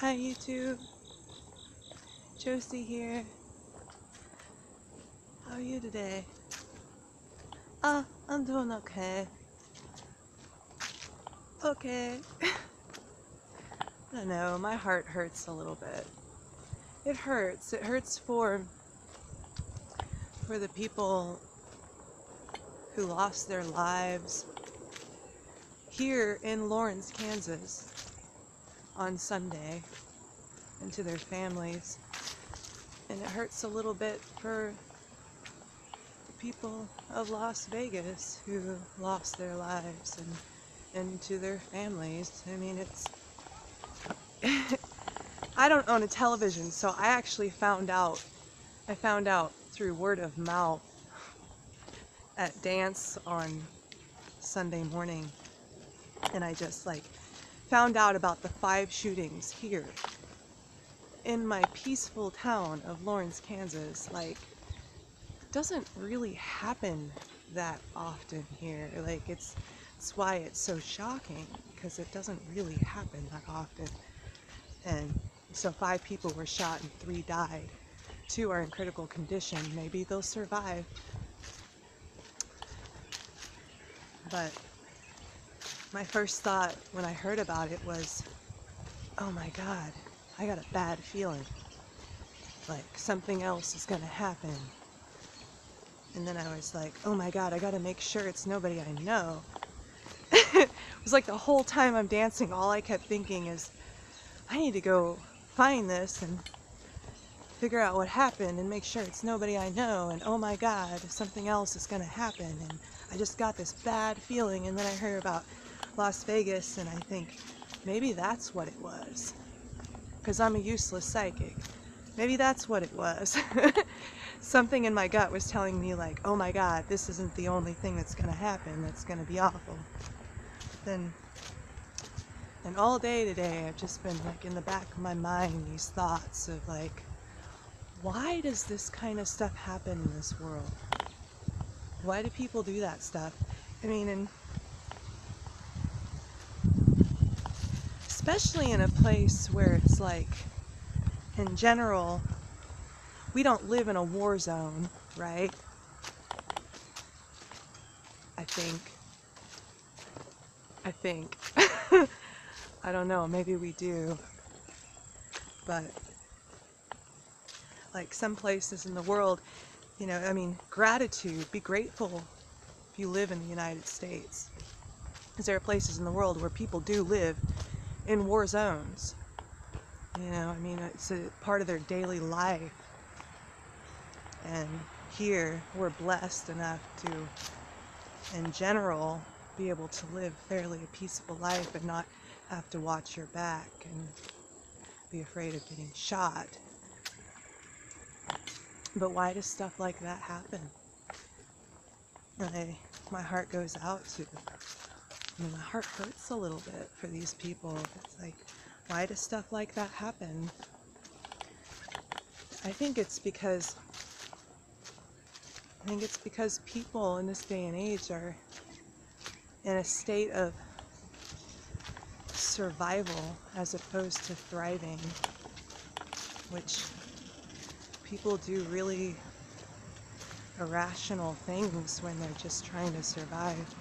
Hi YouTube, Josie here. How are you today? I'm doing okay. Okay. I don't know, my heart hurts a little bit. It hurts. It hurts for the people who lost their lives here in Lawrence, Kansas on Sunday, and to their families. And it hurts a little bit for the people of Las Vegas who lost their lives and to their families. I mean, it's I don't own a television, so I actually found out through word of mouth at dance on Sunday morning, and I just found out about the 5 shootings here in my peaceful town of Lawrence, Kansas. It doesn't really happen that often here. It's why it's so shocking, because it doesn't really happen that often. And so 5 people were shot and 3 died. 2 are in critical condition. Maybe they'll survive. But my first thought when I heard about it was, oh my God, I got a bad feeling. Like something else is gonna happen. And then I was like, oh my God, I gotta make sure it's nobody I know. It was like the whole time I'm dancing, all I kept thinking is, I need to go find this and figure out what happened and make sure it's nobody I know. And oh my God, something else is gonna happen. And I just got this bad feeling. And then I heard about Las Vegas, and I think maybe that's what it was. Because I'm a useless psychic. Maybe that's what it was. Something in my gut was telling me oh my God, this isn't the only thing that's gonna happen that's gonna be awful. And all day today I've just been in the back of my mind these thoughts of why does this kind of stuff happen in this world? Why do people do that stuff? I mean, especially in a place where it's in general, we don't live in a war zone, right? I think. I don't know, maybe we do. But some places in the world, I mean, gratitude, be grateful if you live in the United States. Because there are places in the world where people do live in war zones. I mean, it's a part of their daily life. And here, we're blessed enough to, in general, be able to live fairly a peaceful life and not have to watch your back and be afraid of getting shot. But why does stuff like that happen? My heart goes out to, my heart hurts a little bit for these people. It's why does stuff like that happen? I think it's because people in this day and age are in a state of survival as opposed to thriving, which people do really irrational things when they're just trying to survive.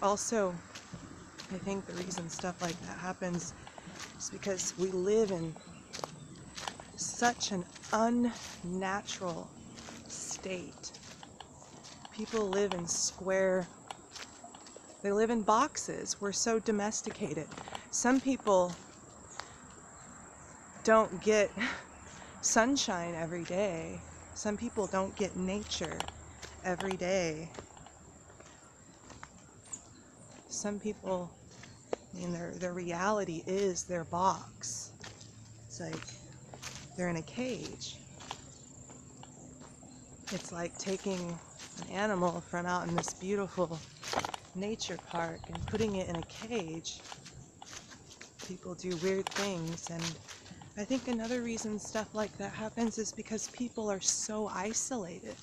Also, I think the reason stuff like that happens is because we live in such an unnatural state. People live in they live in boxes. We're so domesticated. Some people don't get sunshine every day. Some people don't get nature every day. Some people, their reality is their box. It's they're in a cage. It's like taking an animal from out in this beautiful nature park and putting it in a cage. People do weird things, and I think another reason stuff like that happens is because people are so isolated.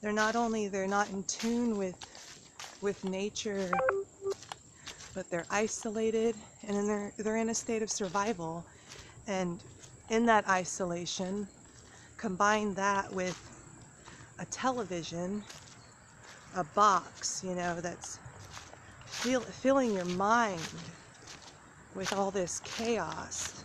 They're not in tune with nature, but they're isolated and then they're in a state of survival. And in that isolation, combine that with a television, a box, you know, that's filling your mind with all this chaos.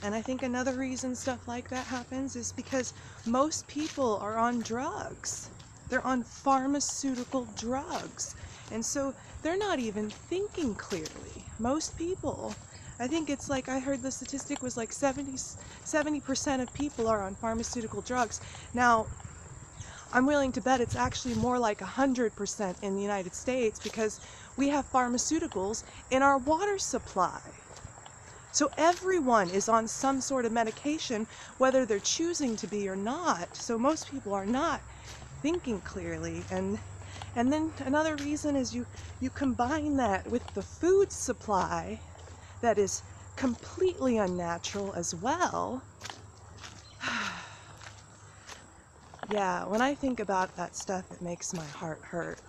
And I think another reason stuff like that happens is because most people are on drugs. They're on pharmaceutical drugs. And so they're not even thinking clearly. Most people, I think it's like, I heard the statistic was like 70% of people are on pharmaceutical drugs. Now, I'm willing to bet it's actually more like 100% in the United States, because we have pharmaceuticals in our water supply. So everyone is on some sort of medication, whether they're choosing to be or not. So most people are not thinking clearly. And then another reason is you combine that with the food supply that is completely unnatural as well. Yeah, when I think about that stuff, it makes my heart hurt.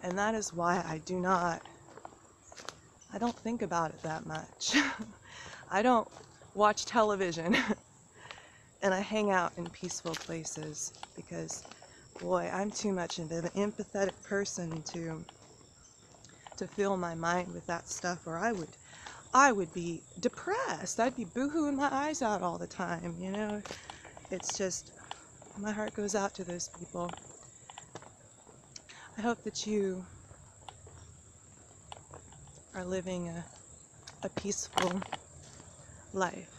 And that is why I don't think about it that much. I don't watch television and I hang out in peaceful places because, boy, I'm too much of an empathetic person to fill my mind with that stuff, or I would be depressed. I'd be boohooing my eyes out all the time, you know? It's just, my heart goes out to those people. I hope that you are living a peaceful life.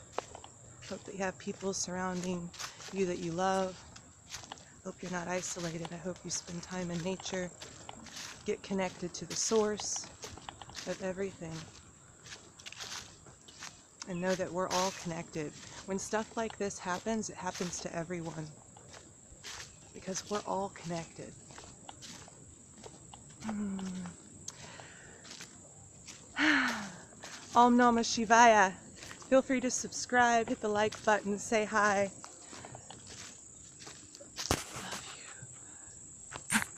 Hope that you have people surrounding you that you love. Hope you're not isolated. I hope you spend time in nature. Get connected to the source of everything. And know that we're all connected. When stuff like this happens, it happens to everyone. Because we're all connected. Om Namah Shivaya. Feel free to subscribe, hit the like button, say hi.